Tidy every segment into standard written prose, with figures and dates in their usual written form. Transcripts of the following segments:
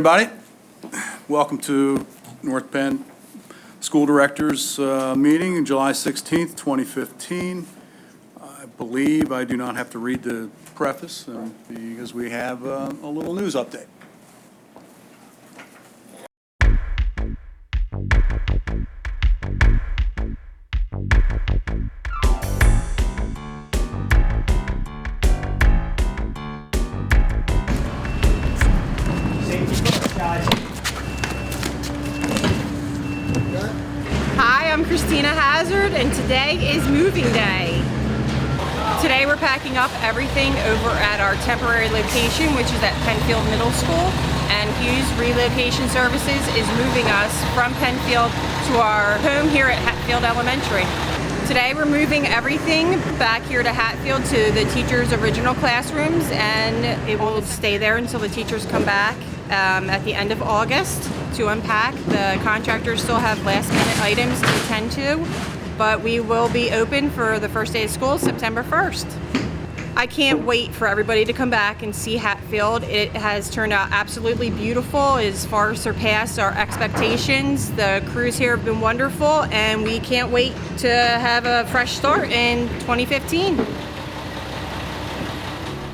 Everybody, welcome to North Penn School Directors meeting, July 16th, 2015. I believe I do not have to read the preface because we have a little news update. Hi, I'm Christina Hazard, and today is moving day. Today we're packing up everything over at our temporary location, which is at Penfield Middle School, and Hughes Relocation Services is moving us from Penfield to our home here at Hatfield Elementary. Today we're moving everything back here to Hatfield to the teachers' original classrooms, and it will stay there until the teachers come back at the end of August to unpack. The contractors still have last minute items to attend to, but we will be open for the first day of school, September 1st. I can't wait for everybody to come back and see Hatfield. It has turned out absolutely beautiful. It has far surpassed our expectations. The crews here have been wonderful, and we can't wait to have a fresh start in 2015.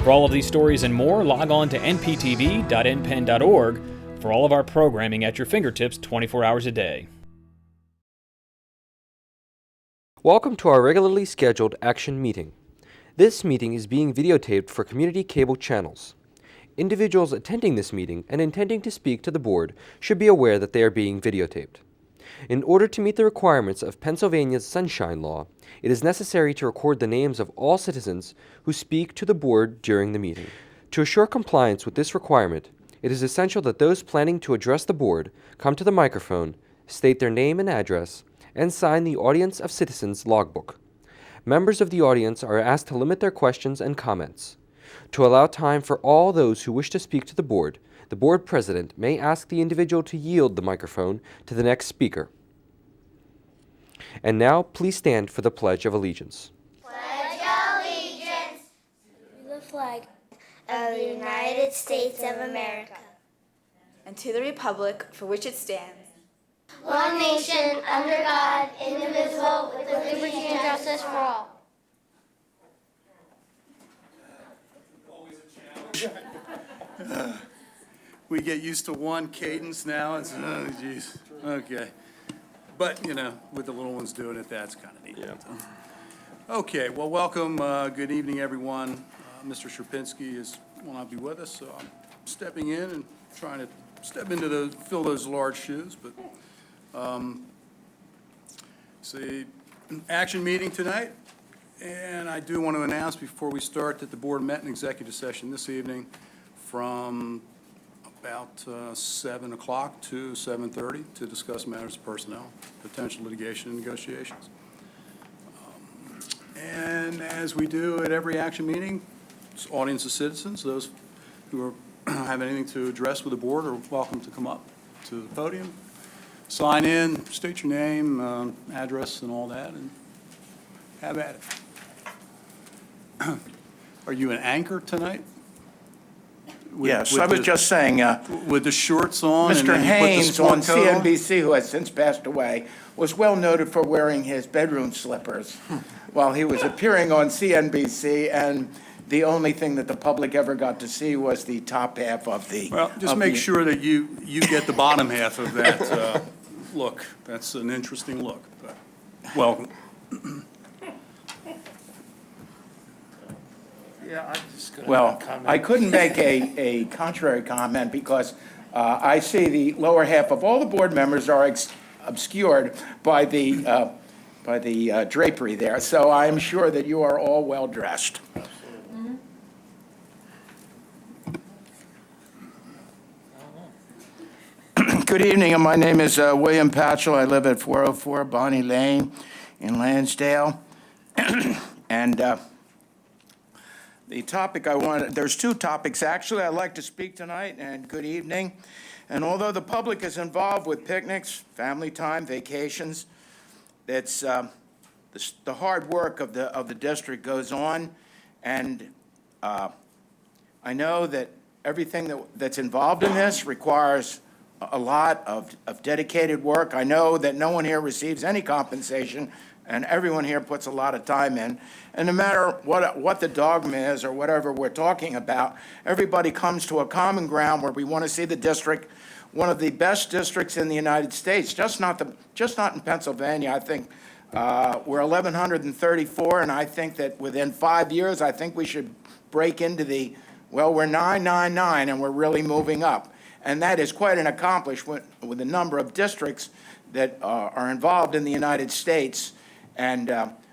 For all of these stories and more, log on to nptv.npenn.org for all of our programming at your fingertips 24 hours a day. Welcome to our regularly scheduled action meeting. This meeting is being videotaped for community cable channels. Individuals attending this meeting and intending to speak to the board should be aware that they are being videotaped. In order to meet the requirements of Pennsylvania's Sunshine Law, it is necessary to record the names of all citizens who speak to the board during the meeting. To assure compliance with this requirement, it is essential that those planning to address the board come to the microphone, state their name and address, and sign the Audience of Citizens logbook. Members of the audience are asked to limit their questions and comments. To allow time for all those who wish to speak to the board president may ask the individual to yield the microphone to the next speaker. And now, please stand for the Pledge of Allegiance. Pledge allegiance to the flag of the United States of America and to the republic for which it stands, one nation, under God, indivisible, with liberty and justice for all. We get used to one cadence now. It's, oh, geez. Okay. But, you know, with the little ones doing it, that's kind of neat. Yeah. Okay, well, welcome. Good evening, everyone. Mr. Sherpinski will not be with us, so I'm stepping in and trying to step into fill those large shoes. But it's an action meeting tonight, and I do want to announce before we start that the board met in executive session this evening from about 7 o'clock to 7:30 to discuss matters of personnel, potential litigation, and negotiations. And as we do at every action meeting, audience of citizens, those who have anything to address with the board are welcome to come up to the podium, sign in, state your name, address, and all that, and have at it. Are you an anchor tonight? Yes, I was just saying, with the shorts on, Mr. and Haynes on CNBC, CNBC, who has since passed away, was well noted for wearing his bedroom slippers while he was appearing on CNBC, and the only thing that the public ever got to see was the top half of the... Well, just make sure that you get the bottom half of that look. That's an interesting look. But welcome. Yeah, I'm just going to Well, comment. I couldn't make a contrary comment because I see the lower half of all the board members are obscured by the drapery there. So I'm sure that you are all well dressed. Good evening, and my name is William Patchell. I live at 404 Bonnie Lane in Lansdale. And the topic there's two topics actually I'd like to speak tonight, and good evening. And although the public is involved with picnics, family time, vacations, it's the hard work of the district goes on, and I know that everything that's involved in this requires a lot of dedicated work. I know that no one here receives any compensation, and everyone here puts a lot of time in. And no matter what the dogma is or whatever we're talking about, everybody comes to a common ground where we want to see the district, one of the best districts in the United States, just not in Pennsylvania. I think we're 1,134, and I think that within 5 years, I think we should break into we're 999, and we're really moving up. And that is quite an accomplishment with the number of districts that are involved in the United States. And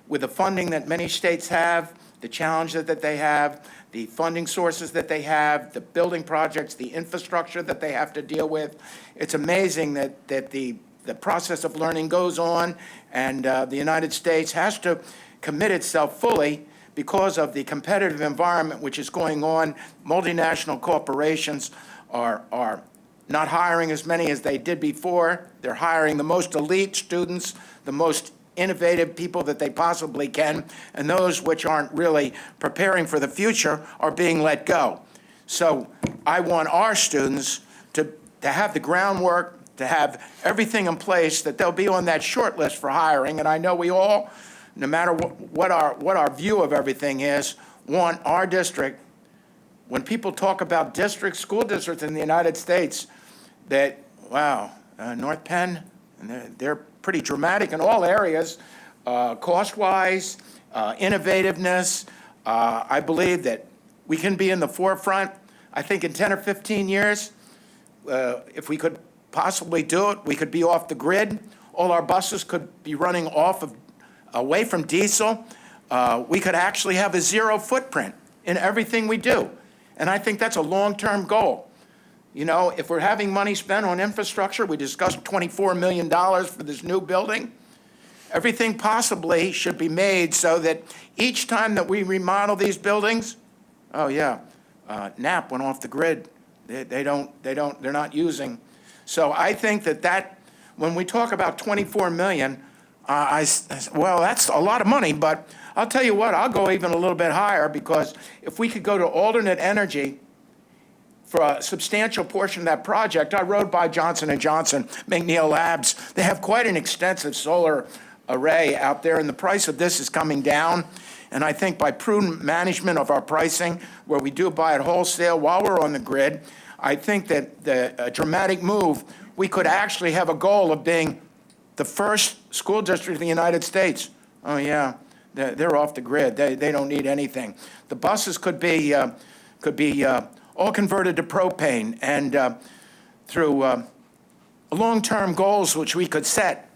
with the funding that many states have, the challenges that they have, the funding sources that they have, the building projects, the infrastructure that they have to deal with, it's amazing that the process of learning goes on, and the United States has to commit itself fully because of the competitive environment which is going on. Multinational corporations are not hiring as many as they did before. They're hiring the most elite students, the most innovative people that they possibly can, and those which aren't really preparing for the future are being let go. So I want our students to have the groundwork, to have everything in place, that they'll be on that short list for hiring. And I know we all, no matter what our view of everything is, want our district. When people talk about districts, school districts in the United States, that, wow, North Penn, and they're pretty dramatic in all areas, cost-wise, innovativeness. I believe that we can be in the forefront. I think in 10 or 15 years, if we could possibly do it, we could be off the grid. All our buses could be running away from diesel. We could actually have a zero footprint in everything we do. And I think that's a long-term goal. You know, if we're having money spent on infrastructure, we discussed $24 million for this new building. Everything possibly should be made so that each time that we remodel these buildings, NAP went off the grid. They're not using. So I think that when we talk about 24 million, well, that's a lot of money, but I'll tell you what, I'll go even a little bit higher, because if we could go to alternate energy for a substantial portion of that project. I rode by Johnson & Johnson, McNeil Labs. They have quite an extensive solar array out there, and the price of this is coming down. And I think by prudent management of our pricing, where we do buy it wholesale while we're on the grid, I think that a dramatic move, we could actually have a goal of being the first school district in the United States. Oh yeah, they're off the grid. They don't need anything. The buses could be all converted to propane, and through long-term goals which we could set,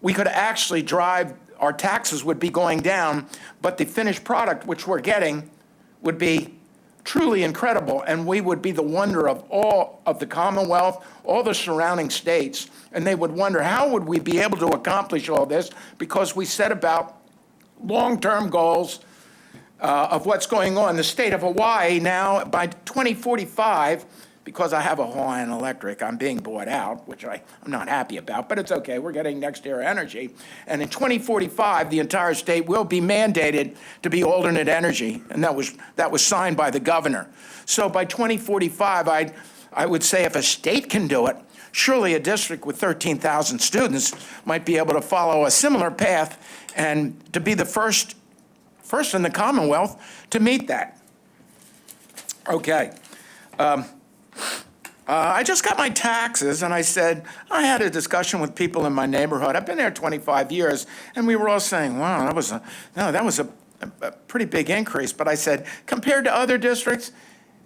we could actually drive, our taxes would be going down, but the finished product which we're getting would be truly incredible, and we would be the wonder of all of the Commonwealth, all the surrounding states, and they would wonder, how would we be able to accomplish all this? Because we set about long-term goals of what's going on. The state of Hawaii now, by 2045, because I have a Hawaiian Electric, I'm being bought out, which I'm not happy about, but it's okay. We're getting next era energy. And in 2045, the entire state will be mandated to be alternate energy, and that was signed by the governor. So by 2045, I would say if a state can do it, surely a district with 13,000 students might be able to follow a similar path and to be the first in the Commonwealth to meet that. Okay. I just got my taxes, and I had a discussion with people in my neighborhood. I've been there 25 years, and we were all saying, wow, that was a pretty big increase. But I said, compared to other districts,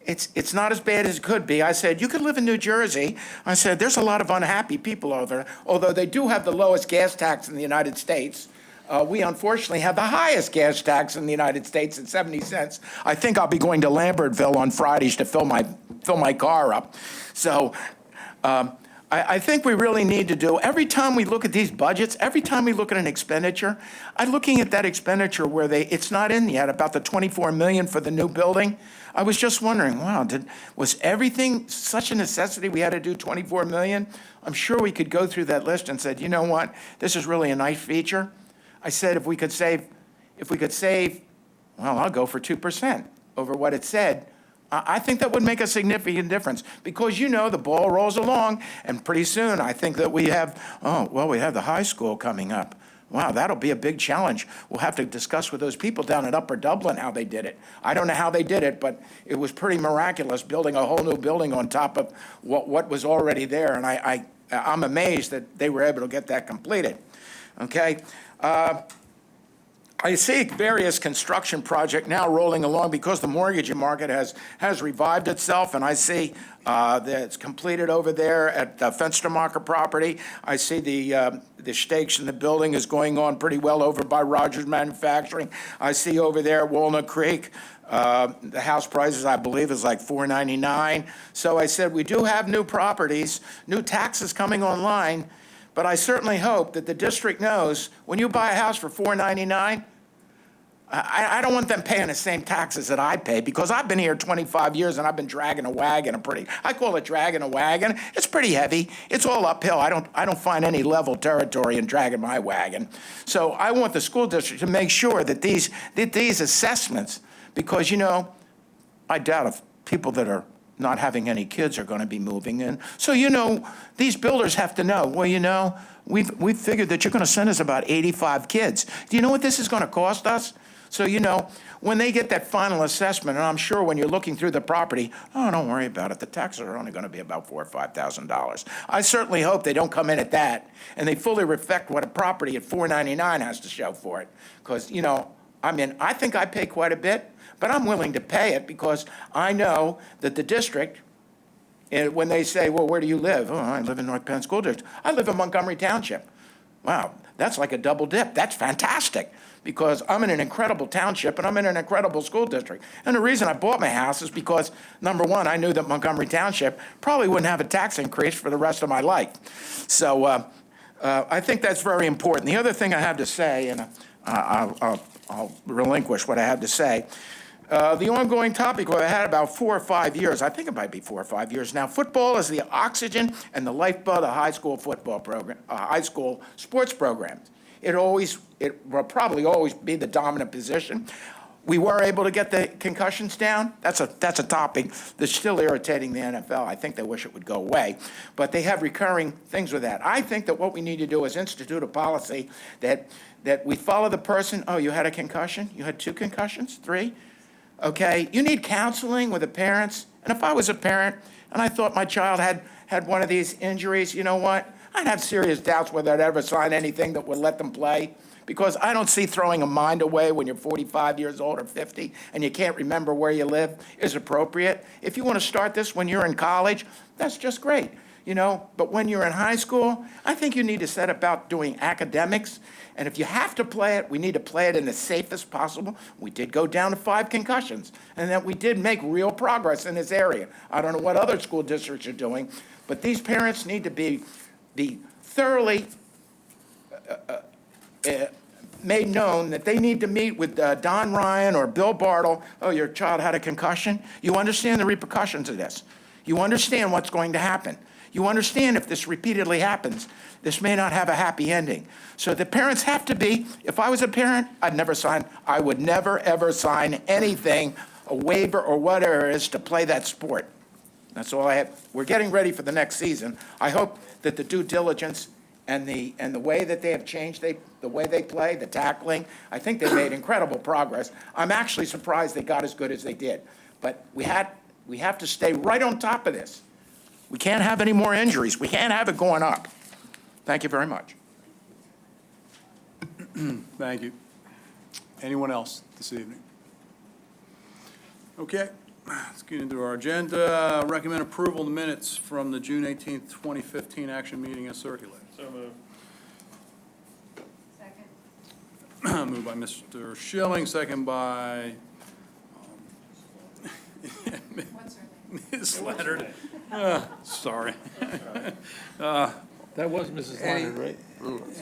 it's not as bad as it could be. I said, you could live in New Jersey. I said, there's a lot of unhappy people over there, although they do have the lowest gas tax in the United States. We unfortunately have the highest gas tax in the United States at 70 cents. I think I'll be going to Lambertville on Fridays to fill my car up. So I think we really need to do, every time we look at these budgets, every time we look at an expenditure, I'm looking at that expenditure where it's not in yet, about the 24 million for the new building. I was just wondering, wow, was everything such a necessity we had to do 24 million? I'm sure we could go through that list and said, you know what, this is really a nice feature. I said, if we could save, well, I'll go for 2% over what it said. I think that would make a significant difference because, the ball rolls along, and pretty soon I think that we have the high school coming up. Wow, that'll be a big challenge. We'll have to discuss with those people down at Upper Dublin how they did it. I don't know how they did it, but it was pretty miraculous building a whole new building on top of what was already there, and I'm amazed that they were able to get that completed. Okay? I see various construction projects now rolling along because the mortgage market has revived itself, and I see that it's completed over there at the Fenstermacher property. I see the stakes in the building is going on pretty well over by Rogers Manufacturing. I see over there at Walnut Creek, the house prices, I believe, is like $499. So I said, we do have new properties, new taxes coming online, but I certainly hope that the district knows when you buy a house for $499, I don't want them paying the same taxes that I pay because I've been here 25 years and I've been dragging a wagon I call it dragging a wagon. It's pretty heavy. It's all uphill. I don't find any level territory in dragging my wagon. So I want the school district to make sure that these assessments, because, I doubt if people that are not having any kids are going to be moving in. So, these builders have to know, we've figured that you're going to send us about 85 kids. Do you know what this is going to cost us? So, when they get that final assessment, and I'm sure when you're looking through the property, don't worry about it. The taxes are only going to be about $4,000 or $5,000. I certainly hope they don't come in at that, and they fully reflect what a property at $499 has to show for it. Because, I think I pay quite a bit, but I'm willing to pay it because I know that the district, when they say, well, where do you live? Oh, I live in North Penn School District. I live in Montgomery Township. Wow, that's like a double dip. That's fantastic because I'm in an incredible township and I'm in an incredible school district. And the reason I bought my house is because, number one, I knew that Montgomery Township probably wouldn't have a tax increase for the rest of my life. So I think that's very important. The other thing I have to say, and I'll relinquish what I have to say, the ongoing topic I had about 4 or 5 years, I think it might be 4 or 5 years now. Football is the oxygen and the lifeblood of high school football program, high school sports programs. It will probably always be the dominant position. We were able to get the concussions down. That's a topic that's still irritating the NFL. I think they wish it would go away, but they have recurring things with that. I think that what we need to do is institute a policy that we follow the person. Oh, you had a concussion? You had 2 concussions? 3? Okay, you need counseling with the parents. And if I was a parent and I thought my child had one of these injuries, you know what? I'd have serious doubts whether I'd ever sign anything that would let them play because I don't see throwing a mind away when you're 45 years old or 50 and you can't remember where you live is appropriate. If you want to start this when you're in college, that's just great, But when you're in high school, I think you need to set about doing academics. And if you have to play it, we need to play it in the safest possible. We did go down to 5 concussions, and that we did make real progress in this area. I don't know what other school districts are doing, but these parents need to be thoroughly made known that they need to meet with Don Ryan or Bill Bartle. Oh, your child had a concussion? You understand the repercussions of this. You understand what's going to happen. You understand if this repeatedly happens, this may not have a happy ending. So the parents have to be, if I was a parent, I would never, ever sign anything, a waiver or whatever it is to play that sport. That's all I have. We're getting ready for the next season. I hope that the due diligence and the way that they have changed the way they play, the tackling, I think they made incredible progress. I'm actually surprised they got as good as they did. But we have to stay right on top of this. We can't have any more injuries. We can't have it going up. Thank you very much. Thank you. Anyone else this evening? Okay, let's get into our agenda. Recommend approval of the minutes from the June 18th, 2015 action meeting as circulated. So moved. Second. Moved by Mr. Schilling, second by What's her name? Ms. Leonard. Sorry. That was Mrs. Leonard, right?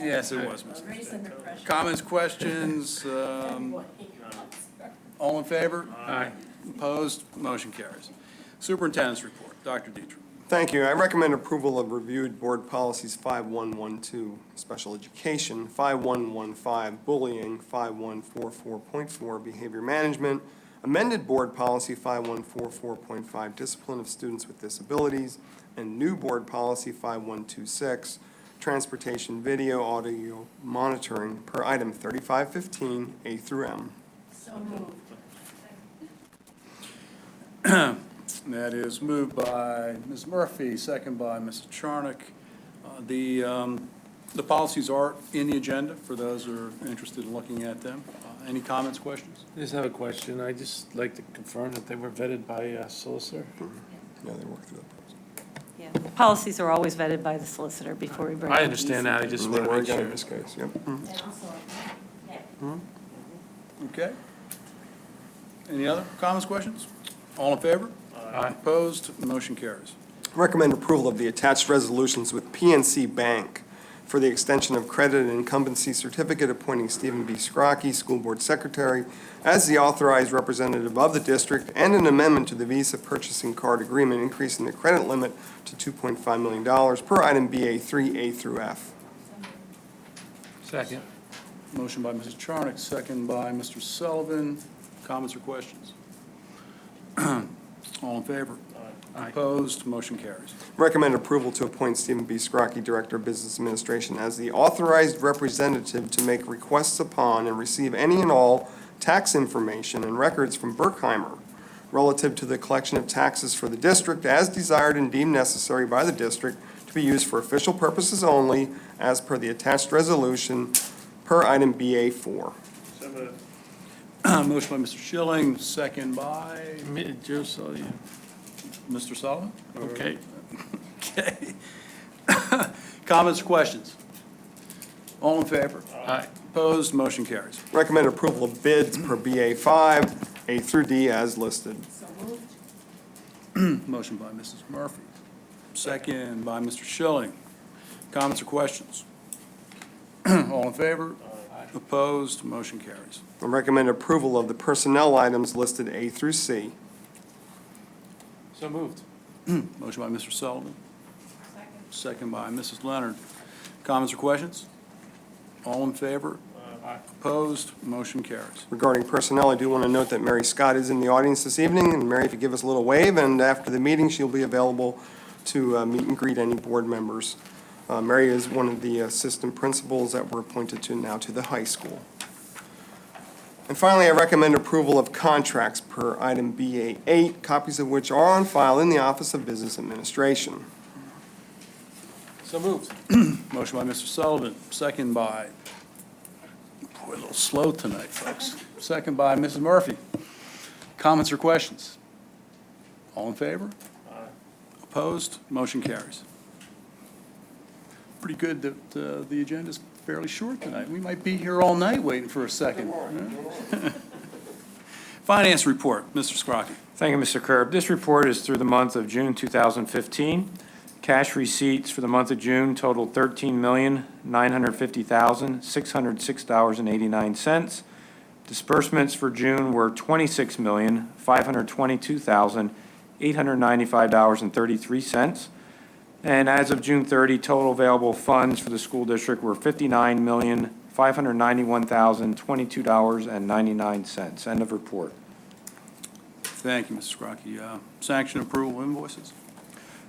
Yes, it was, Mr. Raised under pressure. Comments, questions? All in favor? Aye. Opposed? Motion carries. Superintendent's report. Dr. Dietrich. Thank you. I recommend approval of reviewed board policies 5112, special education, 5115, bullying, 5144.4, behavior management, amended Board Policy 5144.5, discipline of students with disabilities, and new Board Policy 5126, transportation video audio monitoring per item 3515 A through M. That is moved by Ms. Murphy, second by Mrs. Charnock. The policies are in the agenda for those who are interested in looking at them. Any comments, questions? I just have a question. I just like to confirm that they were vetted by a solicitor. Yeah, they worked through that. Yeah, the policies are always vetted by the solicitor before we bring I them. understand that. I just They want to were make again in sure. this case, yep. Okay. Any other comments, questions? All in favor? Aye. Opposed? Motion carries. Recommend approval of the attached resolutions with PNC Bank for the extension of credit and incumbency certificate appointing Stephen B. Scrocky, School Board Secretary, as the authorized representative of the district, and an amendment to the Visa purchasing card agreement increasing the credit limit to $2.5 million per item BA3, A through F. Second. Motion by Mrs. Charnock, second by Mr. Sullivan. Comments or questions? All in favor? Aye. Opposed? Motion carries. Recommend approval to appoint Stephen B. Scrocky, Director of Business Administration, as the authorized representative to make requests upon and receive any and all tax information and records from Berkheimer relative to the collection of taxes for the district as desired and deemed necessary by the district to be used for official purposes only as per the attached resolution per item BA4. Motion by Mr. Schilling, second by Joe saw you. Mr. Sullivan. Okay. Okay. Comments or questions? All in favor? Aye. Opposed? Motion carries. Recommend approval of bids per BA5, A through D as listed. Motion by Mrs. Murphy, second by Mr. Schilling. Comments or questions? All in favor? Opposed? Motion carries. And recommend approval of the personnel items listed A through C. So moved. Motion by Mr. Sullivan. Second by Mrs. Leonard. Comments or questions? All in favor? Aye. Opposed? Motion carries. Regarding personnel, I do want to note that Mary Scott is in the audience this evening. And Mary, if you give us a little wave, and after the meeting, she'll be available to meet and greet any board members. Mary is one of the assistant principals that were appointed to now to the high school. And finally, I recommend approval of contracts per item BA8, copies of which are on file in the Office of Business Administration. So moved. Motion by Mr. Sullivan, second by, boy, a little slow tonight, folks. Second by Mrs. Murphy. Comments or questions? All in favor? Opposed? Motion carries. Pretty good that the agenda's fairly short tonight. We might be here all night waiting for a second. Finance report, Mr. Scrocky. Thank you, Mr. Kerb. This report is through the month of June 2015. Cash receipts for the month of June totaled $13,950,606.89. Disbursements for June were $26,522,895.33. And as of June 30, total available funds for the school district were $59,591,022.99. End of report. Thank you, Mr. Scrocky. Sanction approval invoices.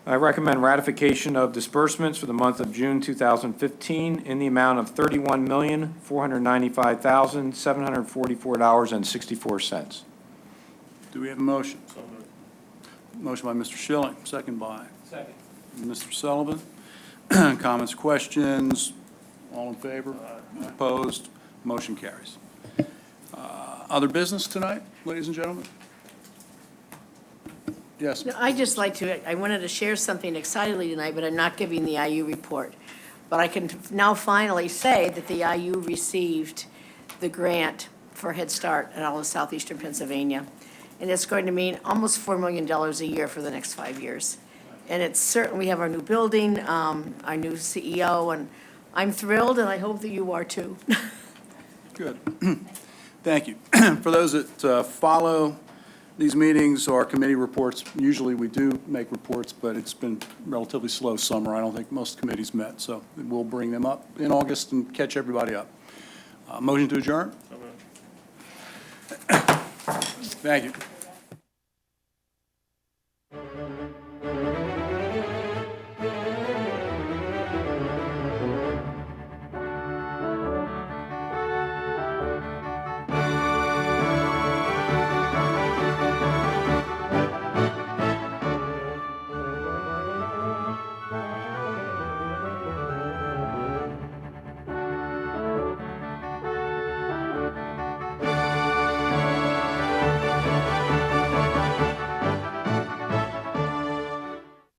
I recommend ratification of disbursements for the month of June 2015 in the amount of $31,495,744.64. Do we have a motion? Motion by Mr. Schilling, second by Second. Mr. Sullivan. Comments, questions? All in favor? Opposed? Motion carries. Other business tonight, ladies and gentlemen? Yes. No, I wanted to share something excitedly tonight, but I'm not giving the IU report. But I can now finally say that the IU received the grant for Head Start in all of southeastern Pennsylvania. And it's going to mean almost $4 million a year for the next 5 years. And it's certain, we have our new building, our new CEO, and I'm thrilled, and I hope that you are too. Good. Thank you. For those that follow these meetings or committee reports, usually we do make reports, but it's been relatively slow summer. I don't think most committees met, so we'll bring them up in August and catch everybody up. Motion to adjourn? Thank you.